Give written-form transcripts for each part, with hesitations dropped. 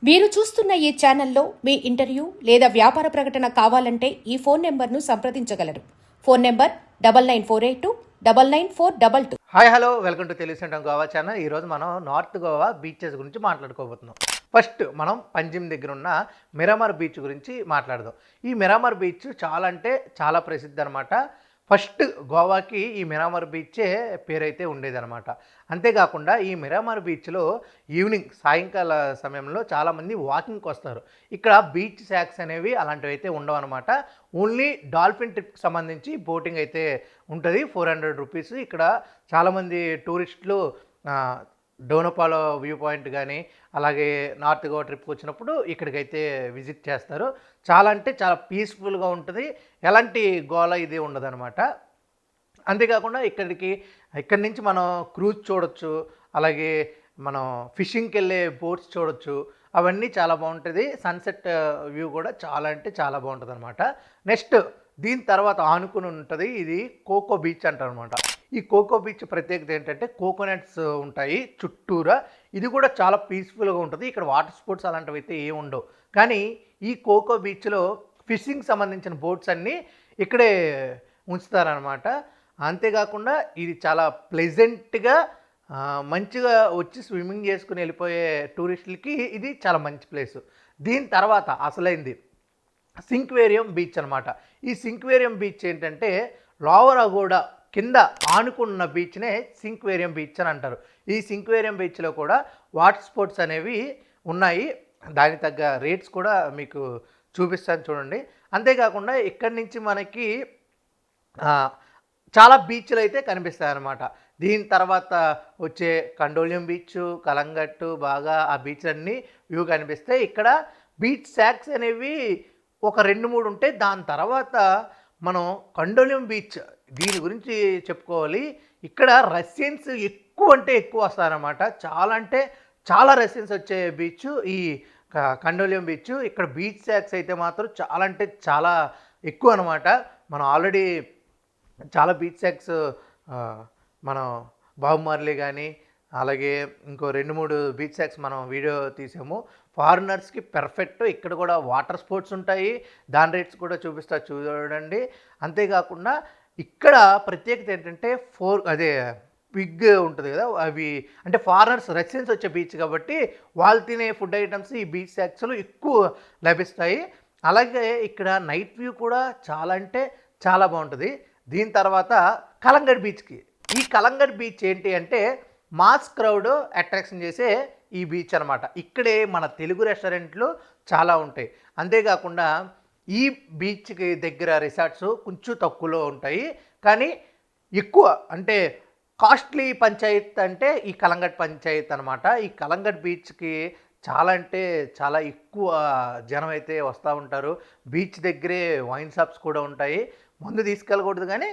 మీరు చూస్తున్న ఈ ఛానల్లో మీ ఇంటర్వ్యూ లేదా వ్యాపార ప్రకటన కావాలంటే ఈ ఫోన్ నెంబర్ను సంప్రదించగలరు. Phone number 9948299422. Hi hello welcome to Telugu Goa channel. ఈరోజు మనం నార్త్ గోవా బీచెస్ గురించి మాట్లాడుకోబోతున్నాం. ఫస్ట్ మనం పంజిమ్ దగ్గర ఉన్న మిరామార్ బీచ్ గురించి మాట్లాడదాం. ఈ మిరామార్ బీచ్ చాలా అంటే చాలా ప్రసిద్ధి అనమాట. ఫస్ట్ గోవాకి ఈ మిరామార్ బీచే పేరైతే ఉండేదన్నమాట. అంతేకాకుండా ఈ మిరామార్ బీచ్లో ఈవినింగ్ సాయంకాల సమయంలో చాలామంది వాకింగ్కి వస్తారు. ఇక్కడ బీచ్ శాక్స్ అనేవి అలాంటివి అయితే ఉండవు అనమాట. ఓన్లీ డాల్ఫిన్ ట్రిప్కి సంబంధించి బోటింగ్ అయితే ఉంటుంది. 400 రూపీస్. ఇక్కడ చాలామంది టూరిస్టులు డోనపాలో వ్యూ పాయింట్ కానీ అలాగే నార్త్ గోవా ట్రిప్కి వచ్చినప్పుడు ఇక్కడికైతే విజిట్ చేస్తారు. చాలా అంటే చాలా పీస్ఫుల్గా ఉంటుంది. ఎలాంటి గోల ఇది ఉండదన్నమాట. అంతేకాకుండా ఇక్కడి నుంచి మనం క్రూజ్ చూడొచ్చు, అలాగే మనం ఫిషింగ్కి వెళ్ళే బోట్స్ చూడొచ్చు. అవన్నీ చాలా బాగుంటుంది. సన్సెట్ వ్యూ కూడా చాలా అంటే చాలా బాగుంటుంది అనమాట. నెక్స్ట్ దీని తర్వాత ఆనుకుని ఉంటుంది ఇది కోకో బీచ్ అంటారు అనమాట. ఈ కోకో బీచ్ ప్రత్యేకత ఏంటంటే కోకోనట్స్ ఉంటాయి చుట్టూరా. ఇది కూడా చాలా పీస్ఫుల్గా ఉంటుంది. ఇక్కడ వాటర్ స్పోర్ట్స్ అలాంటివి అయితే ఏమి ఉండవు. కానీ ఈ కోకో బీచ్లో ఫిషింగ్ సంబంధించిన బోట్స్ అన్నీ ఇక్కడే ఉంచుతారనమాట. అంతేకాకుండా ఇది చాలా ప్లెజెంట్గా మంచిగా వచ్చి స్విమ్మింగ్ చేసుకుని వెళ్ళిపోయే టూరిస్టులకి ఇది చాలా మంచి ప్లేసు. దీని తర్వాత అసలైంది సింక్వేరియం బీచ్ అనమాట. ఈ సింక్వేరియం బీచ్ ఏంటంటే లోవర్ అగోడా కింద ఆనుకున్న బీచ్నే సింక్వేరియం బీచ్ అని అంటారు. ఈ సింక్వేరియం బీచ్లో కూడా వాటర్ స్పోర్ట్స్ అనేవి ఉన్నాయి. దానికి తగ్గ రేట్స్ కూడా మీకు చూపిస్తాను చూడండి. అంతేకాకుండా ఇక్కడి నుంచి మనకి చాలా బీచ్లు అయితే కనిపిస్తాయి అన్నమాట. దీని తర్వాత వచ్చే కండోలియం బీచ్, కలంగట్టు బాగా ఆ బీచ్లన్నీ వ్యూ కనిపిస్తాయి. ఇక్కడ బీచ్ శాక్స్ అనేవి ఒక 2-3 ఉంటాయి. దాని తర్వాత మనం కండోలియం బీచ్ దీని గురించి చెప్పుకోవాలి. ఇక్కడ రష్యన్స్ ఎక్కువ అంటే ఎక్కువ వస్తారనమాట. చాలా అంటే చాలా రష్యన్స్ వచ్చే బీచ్ ఈ కండోలియం బీచ్. ఇక్కడ బీచ్ శాక్స్ అయితే మాత్రం చాలా అంటే చాలా ఎక్కువ అనమాట. మనం ఆల్రెడీ చాలా బీచ్ శాక్స్ మనం బాబుమార్లే కానీ అలాగే ఇంకో 2-3 బీచ్ శాక్స్ మనం వీడియో తీసాము. ఫారినర్స్కి పెర్ఫెక్ట్. ఇక్కడ కూడా వాటర్ స్పోర్ట్స్ ఉంటాయి. దాని రేట్స్ కూడా చూపిస్తా చూడండి. అంతేకాకుండా ఇక్కడ ప్రత్యేకత ఏంటంటే పిగ్ ఉంటుంది కదా, అవి అంటే ఫారినర్స్ రష్యన్స్ వచ్చే బీచ్ కాబట్టి వాళ్ళు తినే ఫుడ్ ఐటమ్స్ ఈ బీచ్ శాక్స్లో ఎక్కువ లభిస్తాయి. అలాగే ఇక్కడ నైట్ వ్యూ కూడా చాలా అంటే చాలా బాగుంటుంది. దీని తర్వాత కలంగడ్ బీచ్కి. ఈ కలంగడ్ బీచ్ ఏంటి అంటే మాస్ క్రౌడ్ అట్రాక్షన్ చేసే ఈ బీచ్ అనమాట. ఇక్కడే మన తెలుగు రెస్టారెంట్లు చాలా ఉంటాయి. అంతేకాకుండా ఈ బీచ్కి దగ్గర రిసార్ట్స్ కొంచెం తక్కువలో ఉంటాయి. కానీ ఎక్కువ అంటే కాస్ట్లీ పంచాయత్ అంటే ఈ కలంగట్ పంచాయత్ అనమాట. ఈ కలంగట్ బీచ్కి చాలా అంటే చాలా ఎక్కువ జనం అయితే వస్తూ ఉంటారు. బీచ్ దగ్గరే వైన్ షాప్స్ కూడా ఉంటాయి. ముందు తీసుకెళ్ళకూడదు కానీ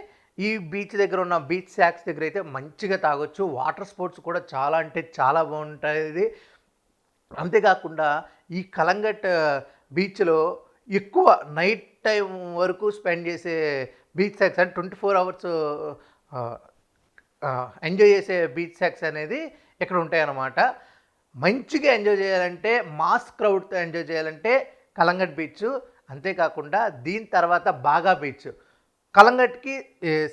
ఈ బీచ్ దగ్గర ఉన్న బీచ్ శాక్స్ దగ్గర అయితే మంచిగా తాగొచ్చు. వాటర్ స్పోర్ట్స్ కూడా చాలా అంటే చాలా బాగుంటుంది. అంతేకాకుండా ఈ కలంగట్ బీచ్లో ఎక్కువ నైట్ టైం వరకు స్పెండ్ చేసే బీచ్ శాక్స్ అంటే 24 అవర్స్ ఎంజాయ్ చేసే బీచ్ శాక్స్ అనేది ఇక్కడ ఉంటాయన్నమాట. మంచిగా ఎంజాయ్ చేయాలంటే మాస్ క్రౌడ్తో ఎంజాయ్ చేయాలంటే కలంగట్ బీచ్. అంతేకాకుండా దీని తర్వాత బాగా బీచ్. కలంగట్కి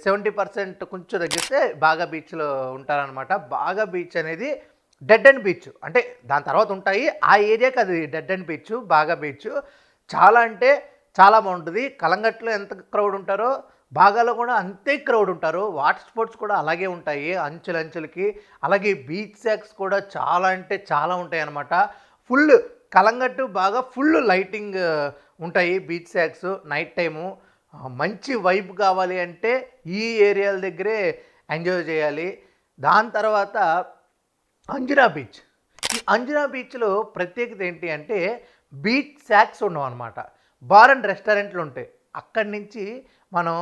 70% కొంచెం తగ్గిస్తే బాగా బీచ్లో ఉంటారనమాట. బాగా బీచ్ అనేది డెడ్ అండ్ బీచ్ అంటే దాని తర్వాత ఉంటాయి. ఆ ఏరియాకి అది డెడ్ అండ్ బీచ్. బాగా బీచ్ చాలా అంటే చాలా బాగుంటుంది. కలంగట్లో ఎంత క్రౌడ్ ఉంటారో బాగాలో కూడా అంతే క్రౌడ్ ఉంటారు. వాటర్ స్పోర్ట్స్ కూడా అలాగే ఉంటాయి అంచులంచులకి. అలాగే బీచ్ శాక్స్ కూడా చాలా అంటే చాలా ఉంటాయి అన్నమాట. ఫుల్ కలంగట్టు బాగా ఫుల్ లైటింగ్ ఉంటాయి బీచ్ శాక్స్ నైట్ టైము. మంచి వైబ్ కావాలి అంటే ఈ ఏరియాల దగ్గరే ఎంజాయ్ చేయాలి. దాని తర్వాత అంజునా బీచ్. ఈ అంజునా బీచ్లో ప్రత్యేకత ఏంటి అంటే బీచ్ శాక్స్ ఉండవు అనమాట. బార్ అండ్ రెస్టారెంట్లు ఉంటాయి. అక్కడి నుంచి మనం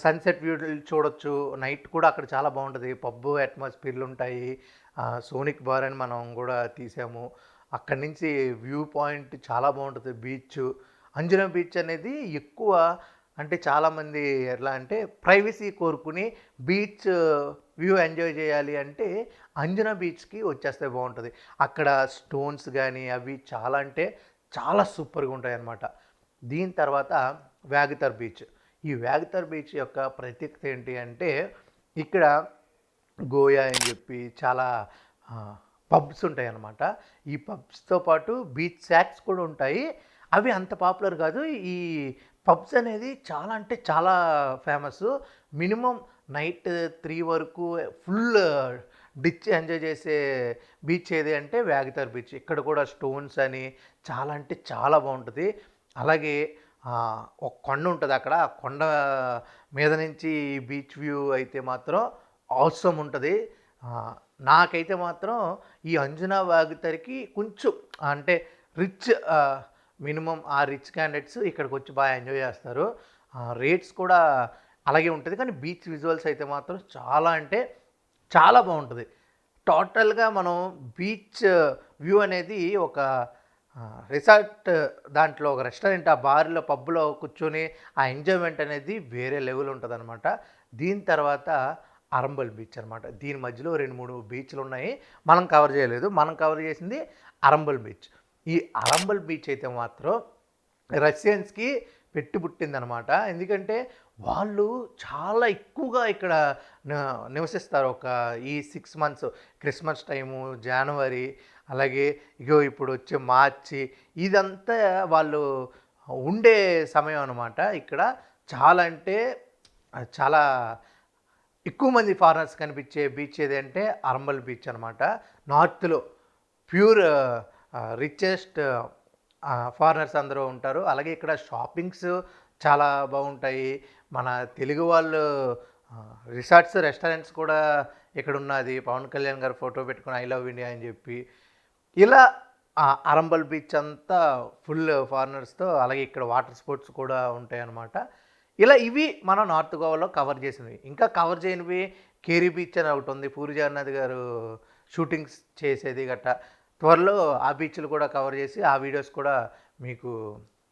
సన్సెట్ వ్యూ చూడొచ్చు. నైట్ కూడా అక్కడ చాలా బాగుంటుంది. పబ్బు అట్మాస్ఫియర్లు ఉంటాయి. సోనిక్ బార్ అని మనం కూడా తీసాము. అక్కడి నుంచి వ్యూ పాయింట్ చాలా బాగుంటుంది. బీచ్ అంజునా బీచ్ అనేది ఎక్కువ అంటే చాలామంది ఎట్లా అంటే ప్రైవసీ కోరుకుని బీచ్ వ్యూ ఎంజాయ్ చేయాలి అంటే అంజనా బీచ్కి వచ్చేస్తే బాగుంటుంది. అక్కడ స్టోన్స్ కానీ అవి చాలా అంటే చాలా సూపర్గా ఉంటాయి అన్నమాట. దీని తర్వాత వ్యాగతర్ బీచ్. ఈ వ్యాగతర్ బీచ్ యొక్క ప్రత్యేకత ఏంటి అంటే ఇక్కడ గోయా అని చెప్పి చాలా పబ్స్ ఉంటాయి అన్నమాట. ఈ పబ్స్తో పాటు బీచ్ శాక్స్ కూడా ఉంటాయి. అవి అంత పాపులర్ కాదు. ఈ పబ్స్ అనేది చాలా అంటే చాలా ఫేమస్. మినిమం నైట్ 3 వరకు ఫుల్ డిచ్ ఎంజాయ్ చేసే బీచ్ ఏది అంటే వ్యాగతర్ బీచ్. ఇక్కడ కూడా స్టోన్స్ అని చాలా అంటే చాలా బాగుంటుంది. అలాగే ఒక కొండ ఉంటుంది అక్కడ. ఆ కొండ మీద నుంచి బీచ్ వ్యూ అయితే మాత్రం అవసరం ఉంటుంది. నాకైతే మాత్రం ఈ అంజనా వాగుతరికి కొంచెం అంటే రిచ్ మినిమం ఆ రిచ్ క్యాండిడేట్స్ ఇక్కడికి వచ్చి బాగా ఎంజాయ్ చేస్తారు. రేట్స్ కూడా అలాగే ఉంటుంది. కానీ బీచ్ విజువల్స్ అయితే మాత్రం చాలా అంటే చాలా బాగుంటుంది. టోటల్గా మనం బీచ్ వ్యూ అనేది ఒక రిసార్ట్ దాంట్లో ఒక రెస్టారెంట్ ఆ బార్లో పబ్లో కూర్చొని ఆ ఎంజాయ్మెంట్ అనేది వేరే లెవెల్ ఉంటుంది అనమాట. దీని తర్వాత అరంబల్ బీచ్ అనమాట. దీని మధ్యలో 2-3 బీచ్లు ఉన్నాయి. మనం కవర్ చేయలేదు. మనం కవర్ చేసింది అరంబల్ బీచ్. ఈ అరంబల్ బీచ్ అయితే మాత్రం రష్యన్స్కి పెట్టి పుట్టిందనమాట. ఎందుకంటే వాళ్ళు చాలా ఎక్కువగా ఇక్కడ నివసిస్తారు. ఈ 6 మంత్స్ క్రిస్మస్ టైము, జనవరి, అలాగే ఇప్పుడు వచ్చే మార్చి, ఇదంతా వాళ్ళు ఉండే సమయం అనమాట. ఇక్కడ చాలా అంటే చాలా ఎక్కువ మంది ఫారినర్స్ కనిపించే బీచ్ ఏదంటే అరంబల్ బీచ్ అనమాట. నార్త్లో ప్యూర్ రిచెస్ట్ ఫారినర్స్ అందరూ ఉంటారు. అలాగే ఇక్కడ షాపింగ్స్ చాలా బాగుంటాయి. మన తెలుగు వాళ్ళు రిసార్ట్స్, రెస్టారెంట్స్ కూడా ఇక్కడ ఉన్నది. పవన్ కళ్యాణ్ గారు ఫోటో పెట్టుకుని ఐ లవ్ ఇండియా అని చెప్పి ఇలా అరంబల్ బీచ్ అంతా ఫుల్ ఫారినర్స్తో. అలాగే ఇక్కడ వాటర్ స్పోర్ట్స్ కూడా ఉంటాయి అన్నమాట. ఇలా ఇవి మనం నార్త్ గోవాలో కవర్ చేసినవి. ఇంకా కవర్ చేయనివి కేరీ బీచ్ అని ఒకటి ఉంది. పూరి జగన్నాథ్ గారు షూటింగ్స్ చేసేది గట్ట. త్వరలో ఆ బీచ్లు కూడా కవర్ చేసి ఆ వీడియోస్ కూడా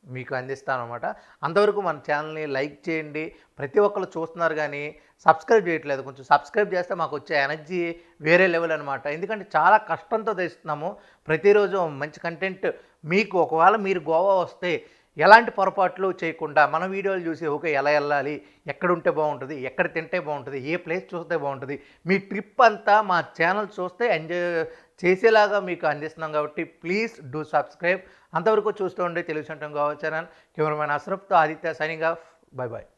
మీకు అందిస్తాను అనమాట. అంతవరకు మన ఛానల్ని లైక్ చేయండి. ప్రతి ఒక్కరు చూస్తున్నారు కానీ సబ్స్క్రైబ్ చేయట్లేదు. కొంచెం సబ్స్క్రైబ్ చేస్తే మాకు వచ్చే ఎనర్జీ వేరే లెవెల్ అనమాట. ఎందుకంటే చాలా కష్టంతో తెస్తున్నాము. ప్రతిరోజు మంచి కంటెంట్ మీకు. ఒకవేళ మీరు గోవా వస్తే ఎలాంటి పొరపాట్లు చేయకుండా మన వీడియోలు చూసి ఓకే ఎలా వెళ్ళాలి, ఎక్కడ ఉంటే బాగుంటుంది, ఎక్కడ తింటే బాగుంటుంది, ఏ ప్లేస్ చూస్తే బాగుంటుంది, మీ ట్రిప్ అంతా మా ఛానల్ చూస్తే ఎంజాయ్ చేసేలాగా మీకు అందిస్తున్నాం. కాబట్టి ప్లీజ్ డూ సబ్స్క్రైబ్. అంతవరకు చూస్తూ ఉండే Telugu centre Goa channel. Cameraman అష్రఫ్తో Aditya signing off. Bye bye.